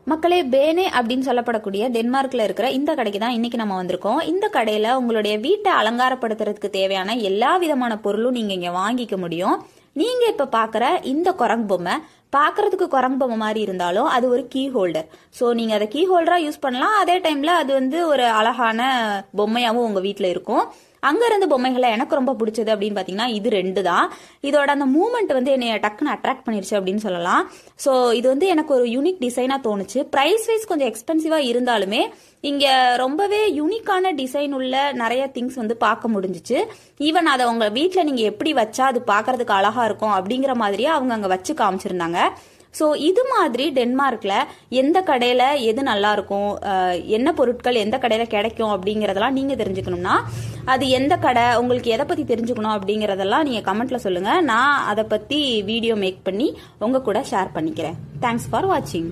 மக்களே, பேனே அப்படின்னு சொல்லப்படக்கூடிய டென்மார்க்ல இருக்கிற இந்த கடைக்கு தான் இன்னைக்கு நம்ம வந்திருக்கோம். இந்த கடையில உங்களுடைய வீட்டை அலங்காரப்படுத்துறதுக்கு தேவையான எல்லா விதமான பொருளும் நீங்க இங்க வாங்கிக்க முடியும். நீங்க இப்ப பாக்குற இந்த குரங்கு பொம்மை பாக்குறதுக்கு குரங்கு பொம்மை மாதிரி இருந்தாலும் அது ஒரு கீ ஹோல்டர். ஸோ நீங்க அதை கீ ஹோல்டரா யூஸ் பண்ணலாம். அதே டைம்ல அது ஒரு அழகான பொம்மையாவும் உங்க வீட்டுல இருக்கும். அங்க இருந்த பொம்மைகளை எனக்கு ரொம்ப பிடிச்சது அப்படின்னு பாத்தீங்கன்னா இது 2 தான். இதோட அந்த மூமெண்ட் என்னைய டக்குன்னு அட்ராக்ட் பண்ணிருச்சு அப்படின்னு சொல்லலாம். ஸோ இது எனக்கு ஒரு யூனிக் டிசைனா தோணுச்சு. பிரைஸ் வைஸ் கொஞ்சம் எக்ஸ்பென்சிவா இருந்தாலுமே இங்க ரொம்பவே யூனிக்கான டிசைன் உள்ள நிறைய திங்ஸ் பார்க்க முடிஞ்சிச்சு. ஈவன் அதை உங்க வீட்டுல நீங்க எப்படி வச்சா அது பாக்குறதுக்கு அழகா இருக்கும் அப்படிங்கிற மாதிரியே அவங்க அங்க வச்சு காமிச்சிருந்தாங்க. ஸோ இது மாதிரி டென்மார்க்ல எந்த கடையில எது நல்லா இருக்கும், என்ன பொருட்கள் எந்த கடையில கிடைக்கும் அப்படிங்கறதெல்லாம் நீங்க தெரிஞ்சுக்கணும்னா அது எந்த கடை, உங்களுக்கு எதை பத்தி தெரிஞ்சுக்கணும் அப்படிங்கறதெல்லாம் நீங்க கமெண்ட்ல சொல்லுங்க. நான் அதை பத்தி வீடியோ மேக் பண்ணி உங்க கூட ஷேர் பண்ணிக்கிறேன். தேங்க்ஸ் ஃபார் வாட்சிங்.